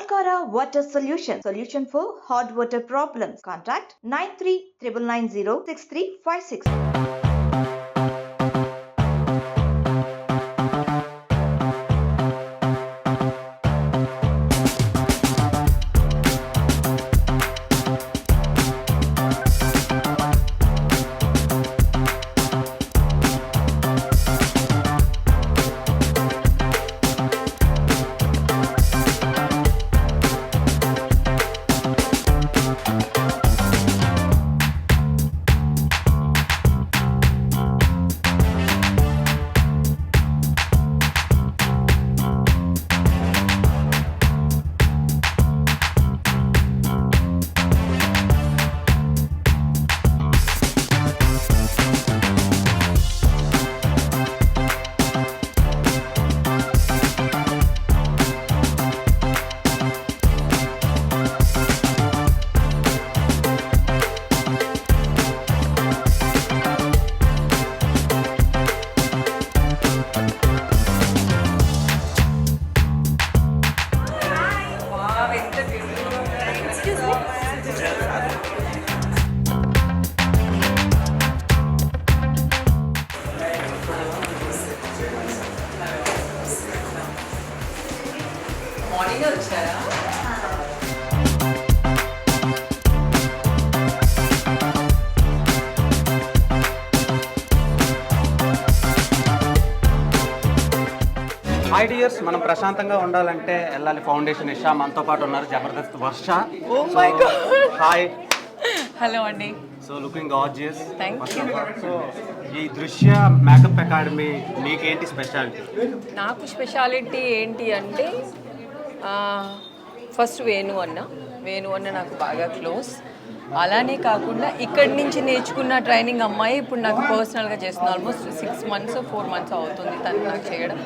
Alcara Water Solution. Solution for hot water problems. Contact 9399906356. Morning వచ్చారా? Hi dears, మనం ప్రశాంతంగా ఉండాలంటే వెళ్ళాలి ఫౌండేషన్ ఇషా. మనతో పాటు ఉన్నారు Jabardasth Varsha. Oh my god. Hi. Hello అండి. So looking gorgeous. Thank you. So ఈ దృశ్య మేకప్ అకాడమీ నీకేంటి స్పెషాలిటీ? నాకు స్పెషాలిటీ ఏంటి అంటే ఫస్ట్ వేణు అన్న నాకు బాగా క్లోజ్. అలానే కాకుండా ఇక్కడి నుంచి నేర్చుకున్న ట్రైనింగ్ అమ్మాయి ఇప్పుడు నాకు పర్సనల్గా చేస్తుంది. ఆల్మోస్ట్ 6 months 4 months అవుతుంది తను నాకు చేయడం.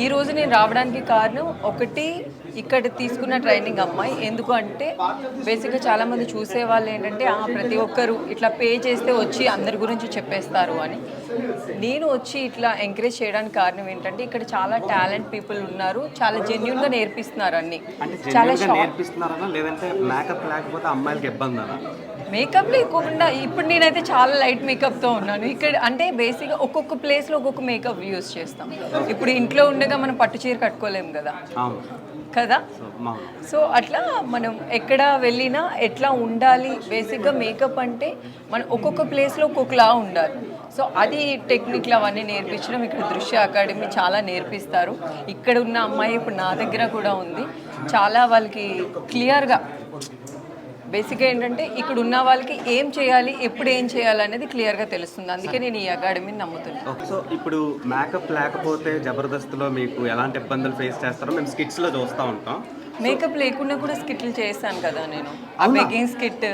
ఈరోజు నేను రావడానికి కారణం ఒకటి, ఇక్కడ తీసుకున్న ట్రైనింగ్ అమ్మాయి. ఎందుకు అంటే బేసిక్గా చాలామంది చూసే వాళ్ళు ఏంటంటే ప్రతి ఒక్కరు ఇట్లా పే చేస్తే వచ్చి అందరి గురించి చెప్పేస్తారు అని. నేను వచ్చి ఇట్లా ఎంకరేజ్ చేయడానికి కారణం ఏంటంటే ఇక్కడ చాలా టాలెంట్ పీపుల్ ఉన్నారు, చాలా జెన్యున్గా నేర్పిస్తున్నారు అన్ని. చాలా నేర్పిస్తున్నారా లేదంటే మేకప్ లేకపోతే అమ్మాయిలకి ఇబ్బంది? మేకప్ లేకుండా ఇప్పుడు నేనైతే చాలా లైట్ మేకప్తో ఉన్నాను ఇక్కడ. అంటే బేసిక్గా ఒక్కొక్క ప్లేస్లో ఒక్కొక్క మేకప్ యూజ్ చేస్తాం. ఇప్పుడు ఇంట్లో ఉండగా మనం పట్టు చీర కట్టుకోలేము కదా కదా. సో అట్లా మనం ఎక్కడ వెళ్ళినా ఎట్లా ఉండాలి, బేసిక్గా మేకప్ అంటే మనం ఒక్కొక్క ప్లేస్లో ఒక్కొక్కలా ఉండాలి. సో అది టెక్నిక్లు అవన్నీ నేర్పించడం ఇక్కడ దృశ్య అకాడమీ చాలా నేర్పిస్తారు. ఇక్కడ ఉన్న అమ్మాయి ఇప్పుడు నా దగ్గర కూడా ఉంది. చాలా వాళ్ళకి క్లియర్గా బేసిక్గా ఏంటంటే ఇక్కడ ఉన్న వాళ్ళకి ఏం చేయాలి, ఎప్పుడు ఏం చేయాలి అనేది క్లియర్గా తెలుస్తుంది. అందుకే నేను ఈ అకాడమీని నమ్ముతున్నాను. సో ఇప్పుడు మేకప్ లేకపోతే జబర్దస్త్లో మీకు ఎలాంటి ఇబ్బందులు ఫేస్ చేస్తారో మేము స్కిట్స్లో చూస్తూ ఉంటాం. మేకప్ లేకుండా కూడా స్కిట్లు చేస్తాను కదా నేను. ఆ బెగ్గింగ్ స్కిట్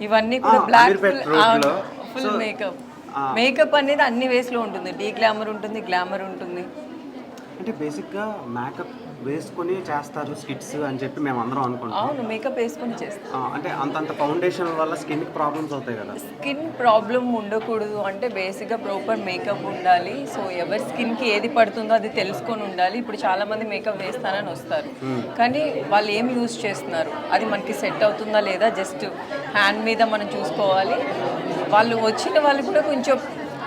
ఇవన్నీ కూడా బ్లాక్ ఫుల్ మేకప్. మేకప్ అనేది అన్ని వేస్లో ఉంటుంది. డీ గ్లామర్ ఉంటుంది, గ్లామర్ ఉంటుంది. అంటే బేసిక్గా మేకప్ వేసుకొని చేస్తారు స్కిట్స్ అని చెప్పి మేము అందరం అనుకుంటాం. అవును, మేకప్ వేసుకొని చేస్తాం. అంటే అంతంత ఫౌండేషన్ వల్ల స్కిన్కి ప్రాబ్లమ్స్ అవుతాయి కదా. స్కిన్ ప్రాబ్లం ఉండకూడదు అంటే బేసిక్గా ప్రాపర్ మేకప్ ఉండాలి. సో ఎవరి స్కిన్కి ఏది పడుతుందో అది తెలుసుకొని ఉండాలి. ఇప్పుడు చాలామంది మేకప్ వేస్తానని వస్తారు, కానీ వాళ్ళు ఏం యూజ్ చేస్తున్నారు, అది మనకి సెట్ అవుతుందా లేదా జస్ట్ హ్యాండ్ మీద మనం చూసుకోవాలి. వాళ్ళు వచ్చిన వాళ్ళు కూడా కొంచెం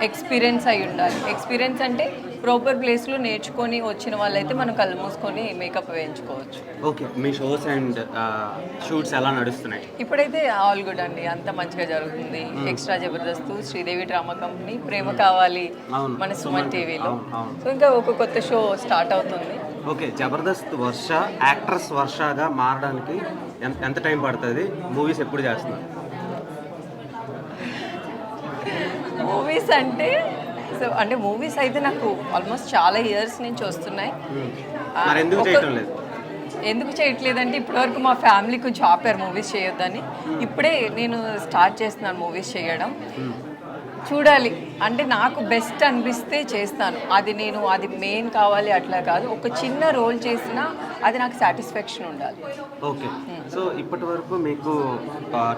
ఎక్స్పీరియన్స్ అయి ఉండాలి. ఎక్స్పీరియన్స్ అంటే ప్రాపర్ ప్లేస్లో నేర్చుకొని వచ్చిన వాళ్ళైతే మనం కళ్ళు మూసుకొని మేకప్ వేయించుకోవచ్చు. ఓకే, మీ షోస్ అండ్ షూట్స్ ఎలా నడుస్తున్నాయి? ఇప్పుడైతే ఆల్ గుడ్ అండి, అంత మంచిగా జరుగుతుంది. Extra Jabardasth, Sridevi drama company, Prema Kavali మన సుమన్ టీవీలో. సో ఇంకా ఒక కొత్త షో స్టార్ట్ అవుతుంది. ఓకే, జబర్దస్త్ వర్ష యాక్ట్రెస్ వర్షగా మారడానికి ఎంత టైం పడుతుంది? మూవీస్ ఎప్పుడు చేస్తున్నారు? మూవీస్ అంటే అంటే మూవీస్ అయితే నాకు ఆల్మోస్ట్ చాలా ఇయర్స్ నుంచి వస్తున్నాయి. ఎందుకు చేయట్లేదంటే ఇప్పటివరకు మా ఫ్యామిలీ కొంచెం ఆపారు మూవీస్ చేయొద్దని. ఇప్పుడే నేను స్టార్ట్ చేస్తున్నాను మూవీస్ చేయడం. చూడాలి, అంటే నాకు బెస్ట్ అనిపిస్తే చేస్తాను. అది మెయిన్ కావాలి అట్లా కాదు. ఒక చిన్న రోల్ చేసినా అది నాకు సాటిస్ఫాక్షన్ ఉండాలి. ఓకే. సో ఇప్పటి వరకు మీకు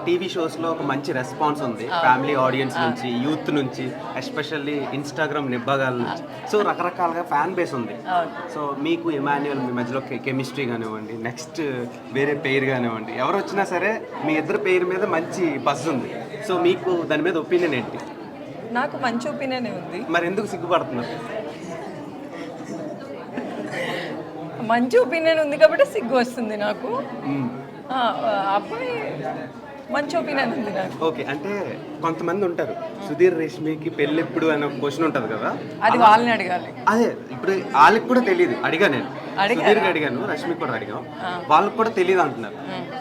టీవీ షోస్లో ఒక మంచి రెస్పాన్స్ ఉంది ఫ్యామిలీ ఆడియన్స్ నుంచి, యూత్ నుంచి, ఎస్పెషల్లీ ఇన్స్టాగ్రామ్ నిబ్బగాల నుంచి. సో రకరకాలుగా ఫ్యాన్ బేస్ ఉంది. సో మీకు ఎమాన్యుయల్ మీ మధ్యలో కెమిస్ట్రీ కానివ్వండి, నెక్స్ట్ వేరే పేరు కానివ్వండి, ఎవరు వచ్చినా సరే మీ ఇద్దరు పేరు మీద మంచి బజ్ ఉంది. సో మీకు దాని మీద ఒపీనియన్ ఏంటి? నాకు మంచి ఒపీనియన్ ఉంది. మరి ఎందుకు సిగ్గుపడుతున్నారు? మంచి ఒపీనియన్ ఉంది కాబట్టి సిగ్గు వస్తుంది నాకు. అబ్బాయి మంచి ఒపీనియన్ ఉంది నాకు. ఓకే. అంటే కొంతమంది ఉంటారు, సుధీర్ రేష్మికి పెళ్ళి ఎప్పుడు అనే ఒక క్వశ్చన్ ఉంటుంది కదా, అది వాళ్ళని అడగాలి. అదే ఇప్పుడు వాళ్ళకి కూడా తెలియదు. నేను సుధీర్కి అడిగాను, రష్మికి కూడా అడిగాం, వాళ్ళకి కూడా తెలియదు అంటున్నారు.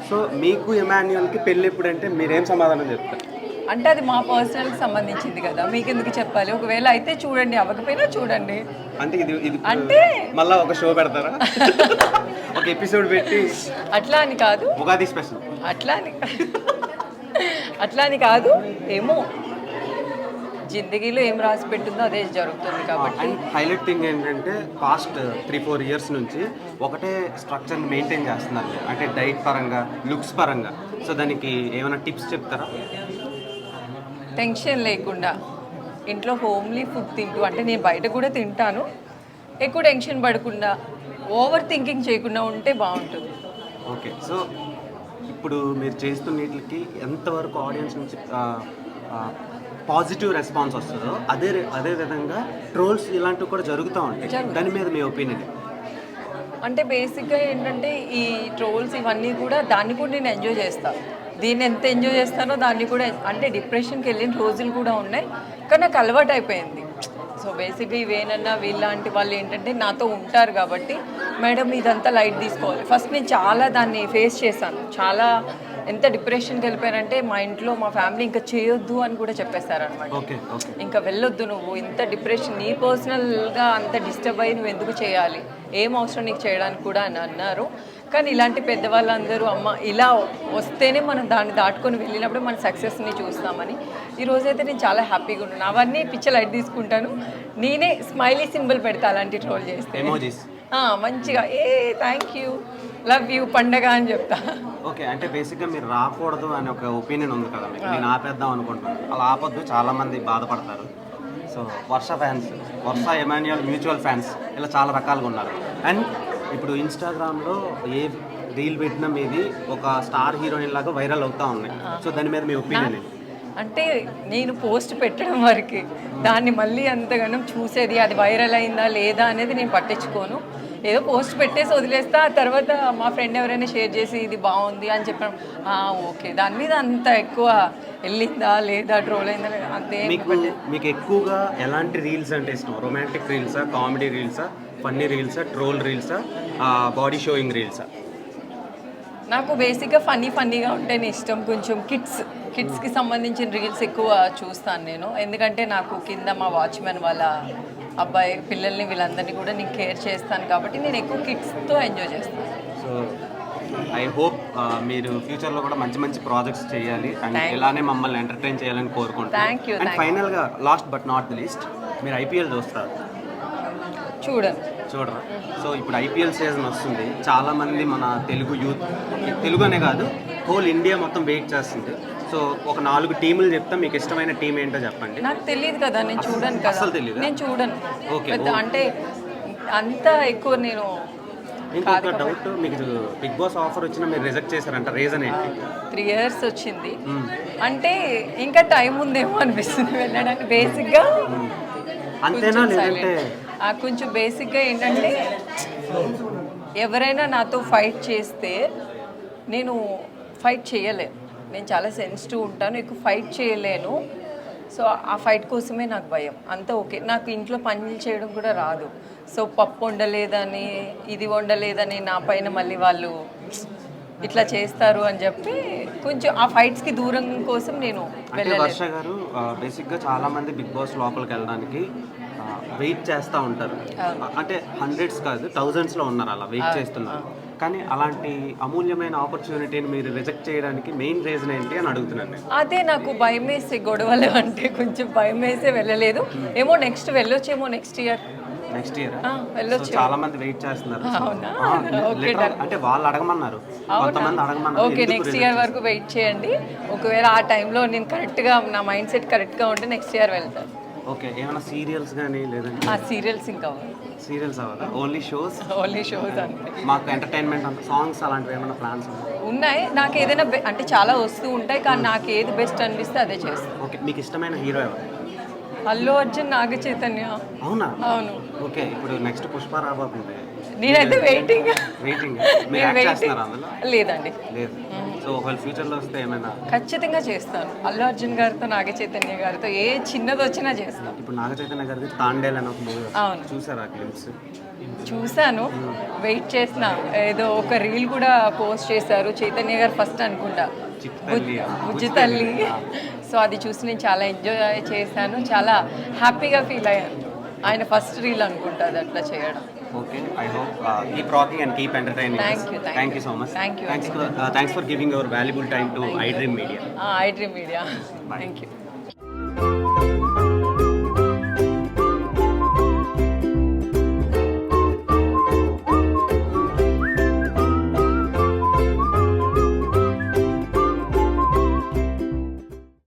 సో మీకు ఎమాన్యుయల్కి పెళ్ళి ఎప్పుడు అంటే మీరేం సమాధానం చెప్తారు? అంటే అది మా పర్సనల్కి సంబంధించింది కదా, మీకు ఎందుకు చెప్పాలి? ఒకవేళ అయితే చూడండి, అవ్వకపోయినా చూడండి. అంటే ఇది అంటే మళ్ళీ ఒక షో పెడతారా? ఒక ఎపిసోడ్ పెట్టి అట్లా అని కాదు, ఉగాది స్పెషల్ అట్లా అని కాదు. ఏమో జిందగీలో ఏం రాసి పెట్టిందో అదే జరుగుతుంది కాబట్టి. హైలైట్ థింగ్ ఏంటంటే పాస్ట్ 3-4 ఇయర్స్ నుంచి ఒకటే స్ట్రక్చర్ని మెయింటైన్ చేస్తున్నారు, అంటే డైట్ పరంగా, లుక్స్ పరంగా. సో దానికి ఏమైనా టిప్స్ చెప్తారా? టెన్షన్ లేకుండా ఇంట్లో హోమ్లీ ఫుడ్ తింటూ, అంటే నేను బయట కూడా తింటాను, ఎక్కువ టెన్షన్ పడకుండా, ఓవర్ థింకింగ్ చేయకుండా ఉంటే బాగుంటుంది. ఓకే. సో ఇప్పుడు మీరు చేస్తున్న వీటికి ఎంతవరకు ఆడియన్స్ నుంచి పాజిటివ్ రెస్పాన్స్ వస్తుందో అదే విధంగా ట్రోల్స్ ఇలాంటివి కూడా జరుగుతూ ఉంటాయి. దాని మీద మీ ఒపీనియన్? అంటే బేసిక్గా ఏంటంటే ఈ ట్రోల్స్ ఇవన్నీ కూడా దాన్ని కూడా నేను ఎంజాయ్ చేస్తాను. దీన్ని ఎంత ఎంజాయ్ చేస్తానో దాన్ని కూడా, అంటే డిప్రెషన్కి వెళ్ళిన రోజులు కూడా ఉన్నాయి, కానీ నాకు అలవాటు అయిపోయింది. సో బేసిక్గా ఇవేనన్నా వీళ్ళంటి వాళ్ళు ఏంటంటే నాతో ఉంటారు కాబట్టి, మేడం ఇదంతా లైట్ తీసుకోవాలి. ఫస్ట్ నేను చాలా దాన్ని ఫేస్ చేశాను. చాలా ఎంత డిప్రెషన్కి వెళ్ళిపోయానంటే మా ఇంట్లో మా ఫ్యామిలీ ఇంకా చేయొద్దు అని కూడా చెప్పేస్తారనమాట. ఇంకా వెళ్ళొద్దు, నువ్వు ఇంత డిప్రెషన్, నీ పర్సనల్గా అంత డిస్టర్బ్ అయ్యి నువ్వు ఎందుకు చేయాలి, ఏం అవసరం నీకు చేయడానికి కూడా అని అన్నారు. కానీ ఇలాంటి పెద్దవాళ్ళందరూ అమ్మ ఇలా వస్తేనే మనం దాన్ని దాటుకొని వెళ్ళినప్పుడు మన సక్సెస్ని చూస్తామని ఈరోజైతే నేను చాలా హ్యాపీగా ఉన్నాను. అవన్నీ పిక్చర్ లైట్ తీసుకుంటాను. నేనే స్మైలీ సింబల్ పెడతా అలాంటి ట్రోల్ చేస్తే, మంచిగా థ్యాంక్ యూ, లవ్ యూ, పండగ అని చెప్తా. ఓకే. అంటే బేసిక్గా మీరు రాకూడదు అనే ఒక ఒపీనియన్ ఉంది కదా మీకు, నేను ఆపేద్దాం అనుకుంటున్నాను. అలా ఆపొద్దు, చాలామంది బాధపడతారు. సో వర్ష ఫ్యాన్స్, వర్ష ఎమాన్యుయల్ మ్యూచువల్ ఫ్యాన్స్ ఇలా చాలా రకాలుగా ఉన్నారు. అండ్ ఇప్పుడు ఇన్స్టాగ్రామ్లో ఏ రీల్ పెట్టినా మీది ఒక స్టార్ హీరోయిన్ లాగా వైరల్ అవుతూ ఉన్నాయి. సో దాని మీద మీ ఒపీనియన్? అంటే నేను పోస్ట్ పెట్టడం వరకు దాన్ని మళ్ళీ అంతగానం చూసేది, అది వైరల్ అయిందా లేదా అనేది నేను పట్టించుకోను. ఏదో పోస్ట్ పెట్టేసి వదిలేస్తా. ఆ తర్వాత మా ఫ్రెండ్ ఎవరైనా షేర్ చేసి ఇది బాగుంది అని చెప్పడం, ఓకే, దాని మీద అంత ఎక్కువ వెళ్ళిందా లేదా, ట్రోల్ అయిందా అంతే. మీకు ఎక్కువగా ఎలాంటి రీల్స్ అంటే ఇష్టం? రొమాంటిక్ రీల్సా, కామెడీ రీల్సా, ఫన్నీ రీల్సా, ట్రోల్ రీల్సా, బాడీ షోయింగ్ రీల్సా? నాకు బేసిక్గా ఫన్నీగా ఉంటేనే ఇష్టం. కొంచెం కిడ్స్కి సంబంధించిన రీల్స్ ఎక్కువ చూస్తాను నేను. ఎందుకంటే నాకు కింద మా వాచ్మెన్ వాళ్ళ అబ్బాయి పిల్లల్ని వీళ్ళందరినీ కూడా నేను కేర్ చేస్తాను కాబట్టి నేను ఎక్కువ కిడ్స్తో ఎంజాయ్ చేస్తాను. సో ఐ హోప్ మీరు ఫ్యూచర్లో కూడా మంచి మంచి ప్రాజెక్ట్స్ చేయాలి అండ్ ఇలానే మమ్మల్ని ఎంటర్టైన్ చేయాలని కోరుకుంటున్నాను. Thank you. అండ్ ఫైనల్గా last but not the least, మీరు ఐపీఎల్ చూస్తారు? చూడరా? సో ఇప్పుడు ఐపీఎల్ సీజన్ వస్తుంది. చాలామంది మన తెలుగు యూత్, తెలుగు అనే కాదు హోల్ ఇండియా మొత్తం వెయిట్ చేస్తుంది. సో ఒక 4 టీములు చెప్తా, మీకు ఇష్టమైన టీం ఏంటో చెప్పండి. నాకు తెలియదు కదా, నేను చూడను కదా. అసలు తెలియదు? నేను చూడను. ఓకే. అంటే అంత ఎక్కువ నేను. ఇంకొక డౌట్, మీకు బిగ్ బాస్ ఆఫర్ వచ్చినా మీరు రిజెక్ట్ చేశారంట, రీజన్ ఏంటి? 3 years వచ్చింది అంటే ఇంకా టైం ఉందేమో అనిపిస్తుంది వెళ్ళడానికి. బేసిక్గా అంతేనా? లేదంటే కొంచెం బేసిక్గా ఏంటంటే ఎవరైనా నాతో ఫైట్ చేస్తే నేను ఫైట్ చేయలేను. నేను చాలా సెన్సిటివ్ ఉంటాను, ఎక్కువ ఫైట్ చేయలేను. సో ఆ ఫైట్ కోసమే నాకు భయం. అంతా ఓకే. నాకు ఇంట్లో పనులు చేయడం కూడా రాదు. సో పప్పు వండలేదని, ఇది వండలేదని నా పైన మళ్ళీ వాళ్ళు ఇట్లా చేస్తారు అని చెప్పి కొంచెం ఆ ఫైట్స్కి దూరం కోసం నేను వెళ్ళలేదు. వర్ష గారు బేసిక్గా చాలామంది బిగ్ బాస్ లోపలికి వెళ్ళడానికి వెయిట్ చేస్తూ ఉంటారు. అంటే 100s కాదు 1000sలో ఉన్నారు అలా వెయిట్ చేస్తున్నారు. కానీ అలాంటి అమూల్యమైన ఆపర్చునిటీని మీరు రిజెక్ట్ చేయడానికి మెయిన్ రీజన్ ఏంటి అని అడుగుతున్నాను. అదే నాకు భయం వేసి, గొడవలు అంటే కొంచెం భయం వేసే వెళ్ళలేదు. ఏమో నెక్స్ట్ వెళ్ళొచ్చేమో నెక్స్ట్ ఇయర్. నెక్స్ట్ ఇయర్ వెళ్ళొచ్చు. చాలా మంది వెయిట్ చేస్తున్నారు. అవునా? ఆ, ఓకే, literal అంటే వాళ్ళు అడగమన్నారు, కొంతమంది అడగమన్నారు. ఓకే, ఎందుకు నెక్స్ట్ release ఇయర్ వరకు వెయిట్ చేయండి. ఒకవేళ ఆ టైంలో నేను కరెక్ట్గా నా మైండ్ సెట్ కరెక్ట్గా ఉంటే నెక్స్ట్ ఇయర్ వెళ్తాను. ఓకే, ఏమైనా సీరియల్స్ కానీ లేదంటే ఆ సీరియల్స్ ఇంకా సీరియల్స్ అవ్వదా, ఓన్లీ షోస్? ఓన్లీ షోస్ అంతే. మాకు ఎంటర్టైన్మెంట్ అంత సాంగ్స్ అలాంటివి ఏమైనా ప్లాన్స్ ఉన్నాయి? ఉన్నాయి. నాకు ఏదైనా అంటే చాలా వస్తూ ఉంటాయి, కానీ నాకు ఏది బెస్ట్ అనిపిస్తే అదే చేస్తాను. ఓకే, మీకు ఇష్టమైన హీరో ఎవరు? అల్లు అర్జున్, నాగ చైతన్య. అవునా? అవును. ఓకే, ఇప్పుడు నెక్స్ట్ పుష్ప రాబోతుంది. నేనైతే వెయిటింగ్. వెయిటింగ్ మీరు యాక్ట్ చేస్తున్నారా అందులో? లేదండి. లేదు. సో ఒకవేళ ఫ్యూచర్లో వస్తే ఏమైనా? ఖచ్చితంగా చేస్తాను. అల్లు అర్జున్ గారితో, నాగ చైతన్య గారితో ఏ చిన్నది వచ్చినా చేస్తాను. ఇప్పుడు నాగ చైతన్య గారికి తాండేల్ అని ఒక మూవీ అవును. చూసారా క్లిప్స్? చూశాను, వెయిట్ చేసిన. ఏదో ఒక రీల్ కూడా పోస్ట్ చేశారు చైతన్య గారు ఫస్ట్ అనుకుంటా, బుజ్జి తల్లి. సో అది చూసి నేను చాలా ఎంజాయ్ చేశాను, చాలా హ్యాపీగా ఫీల్ అయ్యాను. ఆయన ఫస్ట్ రీల్ అనుకుంటా అది అట్లా చేయడం. Okay, I hope keep rocking and keep entertaining. Thank you so much. Thank you. Thanks for giving your valuable time to iDream Media. iDream Media. Thank you.